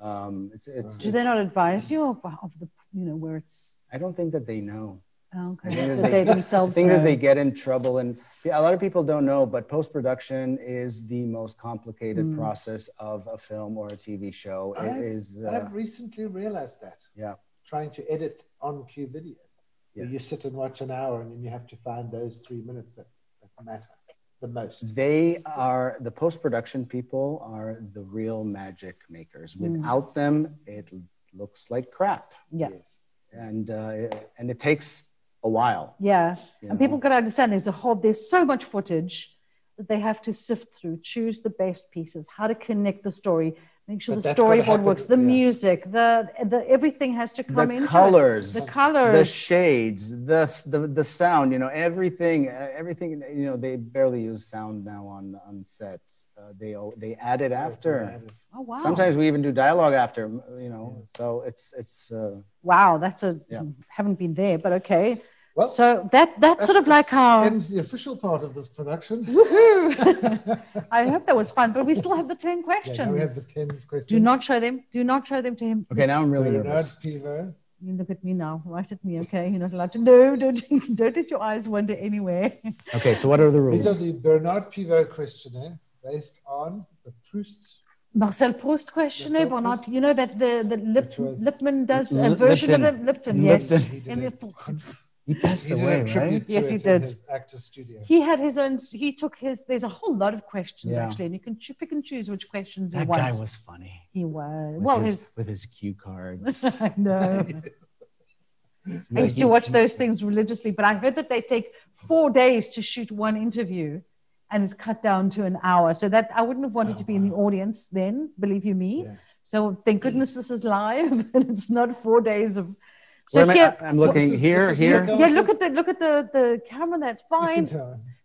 Do they not advise you of the where it's? I don't think that they know. Okay. They themselves. I think that they get in trouble, and a lot of people don't know, but post-production is the most complicated process of a film or a TV show. I've recently realized that. Yeah. Trying to edit on cue videos. Yeah. You sit and watch an hour, and then you have to find those 3 minutes that matter the most. The post-production people are the real magic makers. Without them, it looks like crap. Yeah. Yes. And it takes a while. Yeah. And people got to understand there's so much footage that they have to sift through, choose the best pieces, how to connect the story, make sure the storyboard works, the music, the everything has to come into colors, the colors, the shades, the sound, everything, they barely use sound now on sets. They add it after. Oh wow! Sometimes we even do dialogue after, So it's. Wow, haven't been there, but okay. Well, so that's sort of like how ends the official part of this production. Woohoo! I hope that was fun, but we still have the 10 questions. Yeah, we have the 10 questions. Do not show them. Do not show them to him. Okay, now I'm really nervous. Pivo. You look at me now. Right at me. Okay, you're not allowed to. No, don't let your eyes wander anywhere. Okay, so what are the rules? These are the Bernard Pivot questionnaire based on the Proust. Marcel Proust questionnaire, Bernard. You know that the Lipman does a version of the Lipton. Yes. He passed away, right? Yes, he did. His actor's studio. He had his own. He took his. There's a whole lot of questions actually, and you can pick and choose which questions you want. That guy was funny. He was. With his cue cards. I know. I used to watch those things religiously, but I heard that they take 4 days to shoot one interview, and it's cut down to an hour. So that I wouldn't have wanted to be in the audience then. Believe you me. Yeah. So thank goodness this is live, and it's not 4 days of. So here, I'm looking here. Yeah, look at the camera. That's fine.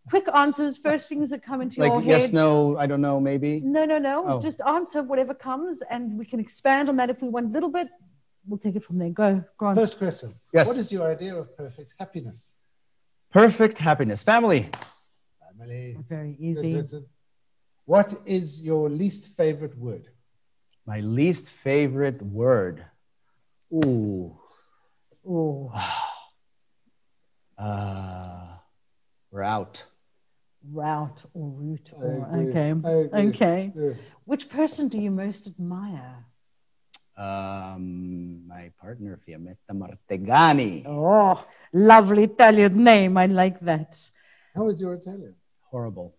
Quick answers. First things that come into your head. Yes, no, I don't know, maybe. No. Oh. Just answer whatever comes, and we can expand on that if we want a little bit. We'll take it from there. Go, Grant. First question. Yes. What is your idea of perfect happiness? Perfect happiness. Family. Very easy. What is your least favorite word? My least favorite word. Ooh. Route. Route or route. Okay. Yeah. Which person do you most admire? My partner, Fiammetta Martegani. Oh, lovely Italian name. I like that. How is your Italian? Horrible.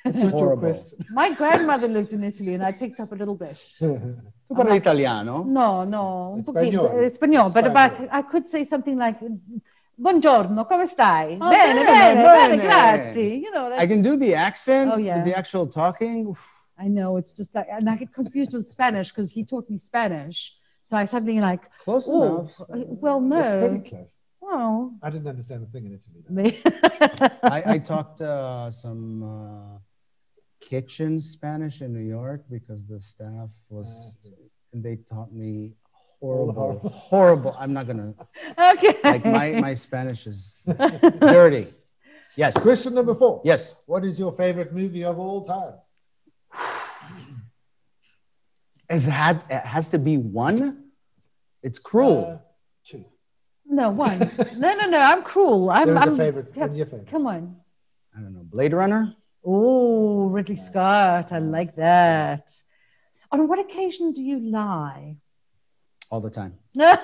It's not your question. My grandmother lived in Italy, and I picked up a little bit. Tu parli italiano? No. Espagnol. But I could say something like, buongiorno, come stai? Oh, bene, grazie. I can do the accent, oh, yeah. The actual talking. I know, it's just like, and I get confused with Spanish because he taught me Spanish. So I suddenly like, close enough. Well, no. It's pretty close. Well, I didn't understand a thing in Italy. I talked some kitchen Spanish in New York because the staff was, and they taught me horrible. I'm not gonna. Okay. Like my Spanish is dirty. Yes. Question number 4. Yes. What is your favorite movie of all time? It has to be one. It's Cruel. 2. No, one. No. I'm cruel. There is I'm a favorite. yeah, Your favorite. come on. I don't know. Blade Runner. Oh, Ridley Scott. I like that. On what occasion do you lie? All the time. So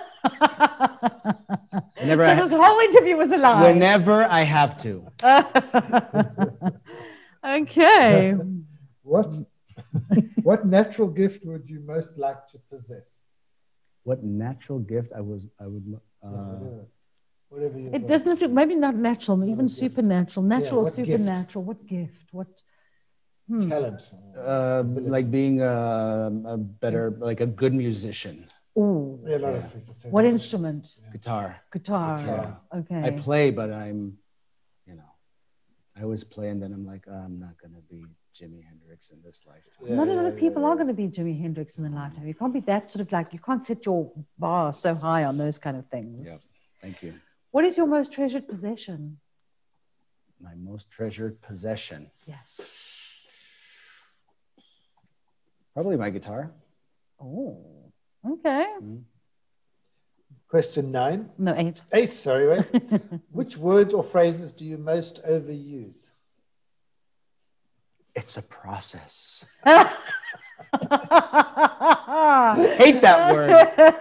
Whenever this whole interview was a lie. whenever I have to. Okay. What natural gift would you most like to possess? What natural gift I would. Whatever you. It doesn't have to, maybe not natural, even supernatural. Natural or what gift? supernatural. What gift? What Talent. Like being a better, like a good musician. Oh, Yeah, a lot of people say what that. instrument? Guitar. Guitar. Guitar. Okay. I play, but I always play, and then I'm like, I'm not gonna be Jimi Hendrix in this lifetime. Not a lot of people are going to be Jimi Hendrix in their lifetime. You can't be that sort of like, you can't set your bar so high on those kind of things. Yeah. Thank you. What is your most treasured possession? My most treasured possession. Yes. Probably my guitar. Oh, okay. Question 9. No, 8. 8, sorry, wait. Which words or phrases do you most overuse? It's a process. Hate that word.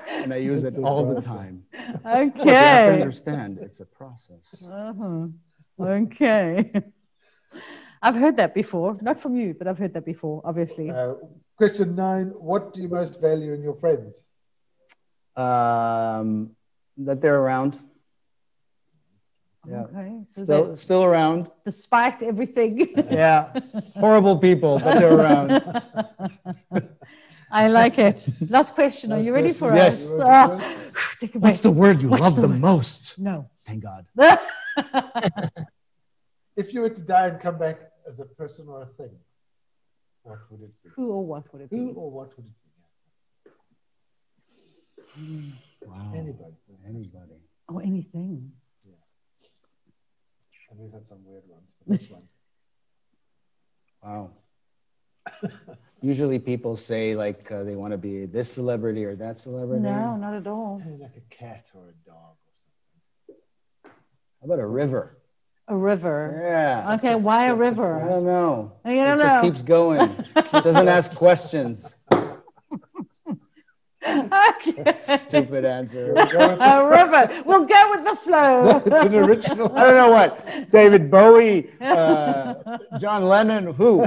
And I use it all the time. Okay. But you have to understand, it's a process. Okay. I've heard that before. Not from you, but I've heard that before, obviously. Question 9. What do you most value in your friends? That they're around. Yeah. Okay. So Still around. despite everything. Yeah. Horrible people, but they're around. I like it. Last question. Are you ready for Yes. us? Take a break. What's the word you What's love the the word? most? No. Thank God. If you were to die and come back as a person or a thing, what would it be? Who or what would it be? Who or what would it be? Wow. Anybody. Oh, anything. And we've had some weird ones, but this one. Wow. Usually people say like they want to be this celebrity or that celebrity. No, not at all. Like a cat or a dog or something. How about a river? A river. Yeah. Okay, why a I river? don't know. You don't It just know. keeps going. It doesn't ask questions. Okay. Stupid answer. A river. We'll go with the flow. It's an original. I don't know what. David Bowie, John Lennon, who?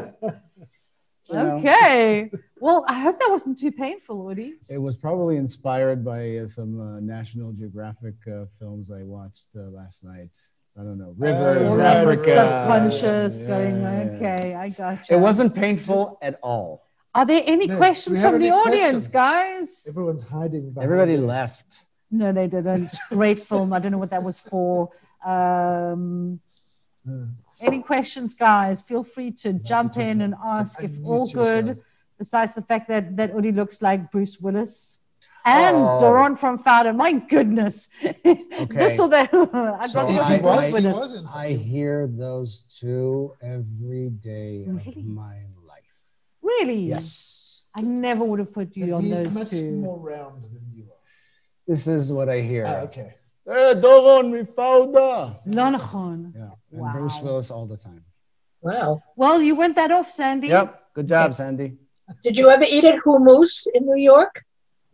You know? Okay. Well, I hope that wasn't too painful, Udi. It was probably inspired by some National Geographic films I watched last night. I don't know. Rivers, right. Africa. Subconscious Yeah, going, yeah. okay, I got you. It wasn't painful at all. Are there any No, questions do we have from the any audience, questions? guys? Everyone's hiding behind Everybody it. left. No, they didn't. Great film. I don't know what that was for. Any questions, guys? Feel free to jump in and ask if all good. Besides the fact that Udi looks like Bruce Willis and Doron from Fowler. My goodness. This or that. I got to look at Bruce Willis. I hear those two every day Really? of my life. Really? Yes. I never would have put you on He's those much two. more round than you are. This is what I hear. Okay. Hey, Doron, mi fauda. Lonachon. Yeah. And Wow. Bruce Willis all the time. Wow. Well, you went that off, Sandy. Yep. Good job, Sandy. Did you ever eat at Hummus in New York?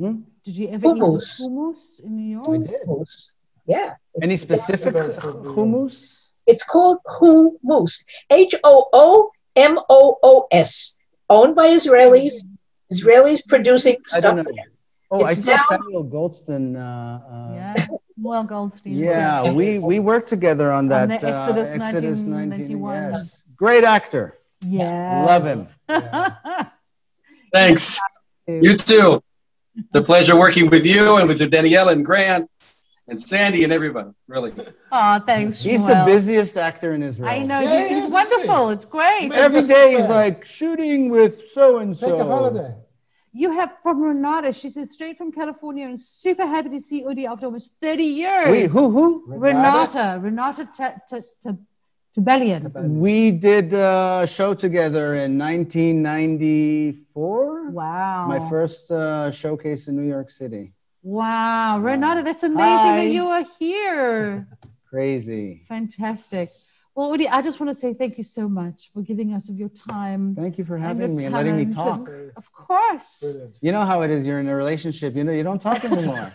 Did you ever eat Hummus. hummus in New York? I did. Hummus. Yeah. Any It's- specific hummus? It's called Hummus. Hoomous. Owned by Israelis. Israelis producing I don't stuff. know. Oh, I It's saw now- Samuel Goldstein. Yeah. Well, Goldstein. Yeah, we worked together on that. the Exodus 1991. 1991. Yes. Great actor. Yeah. Love him. Thanks. You too. It's a pleasure working with you and with your Danielle and Grant. and Sandy and everybody, really. Oh, thanks. He's Shmuel. the busiest actor in Israel. I know. Yeah, he's he's wonderful. It's great. Every day he's like shooting with so and so. Take a holiday. You have from Renata. She says straight from California and super happy to see Udi after almost 30 years. Wait, who? Renata Tabellion. We did a show together in 1994. Wow. My first showcase in New York City. Wow. Renata, that's amazing Hi. that you are here. Crazy. Fantastic. Well, Udi, I just want to say thank you so much for giving us of your time. Thank you for and having your me and letting me talent. talk. And of course. Brilliant. You know how it is. You're in a relationship. You know, you don't talk anymore.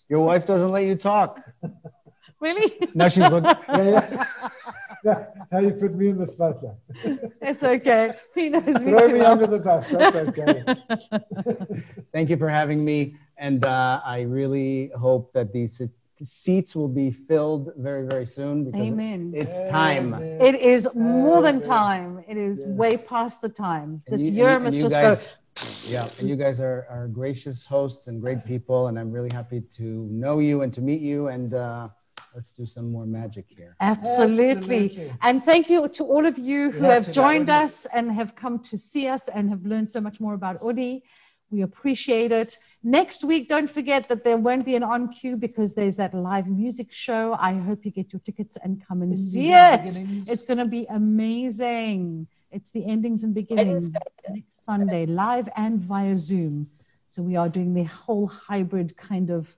Your wife doesn't let you talk. Really? Now she's looking. Yeah, how you put me in the spotlight. It's okay. He knows me Throw too me well. under the bus. That's okay. Thank you for having me. And I really hope that these seats will be filled very, very soon because Amen. it's time. It is more than time. It is way past the time. This year must just go. Yeah, and you guys are gracious hosts and great people, and I'm really happy to know you and to meet you, and let's do some more magic here. Absolutely. And thank you to all of you who have joined us and have come to see us and have learned so much more about Udi. We appreciate it. Next week, don't forget that there won't be an on cue because there's that live music show. I hope you get your tickets and come and see it. It's going to be amazing. It's the endings and beginnings next Sunday, live and via Zoom. So we are doing the whole hybrid kind of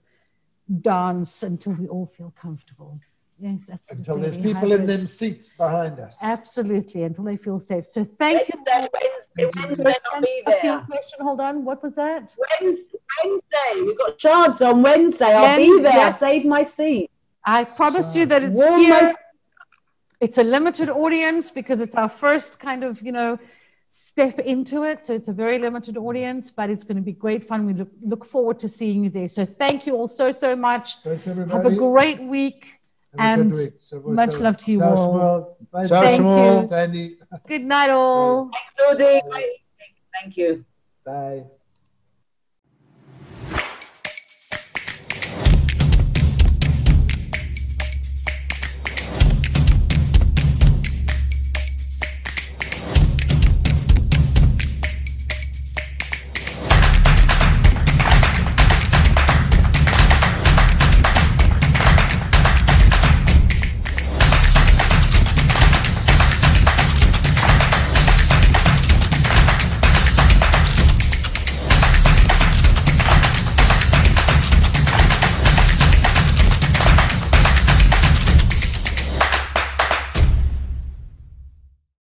dance until we all feel comfortable. Yes, absolutely. Until there's people in them seats behind us. Absolutely, until they feel safe. So thank you. Wednesday, I'll be there. Question, hold on. What was that? Wednesday. We've got chance on Wednesday. I'll be there. Yes. Save my seat. I promise you that it's Warm here. It's a limited audience because it's our first kind of, step into it. So it's a very limited audience, but it's going to be great fun. We look forward to seeing you there. So thank you all so much. Thanks, everybody. Have a great week. And much love to you all. Thank you. Sandy. Good night, all. Thanks, Udi. Thank you. Bye.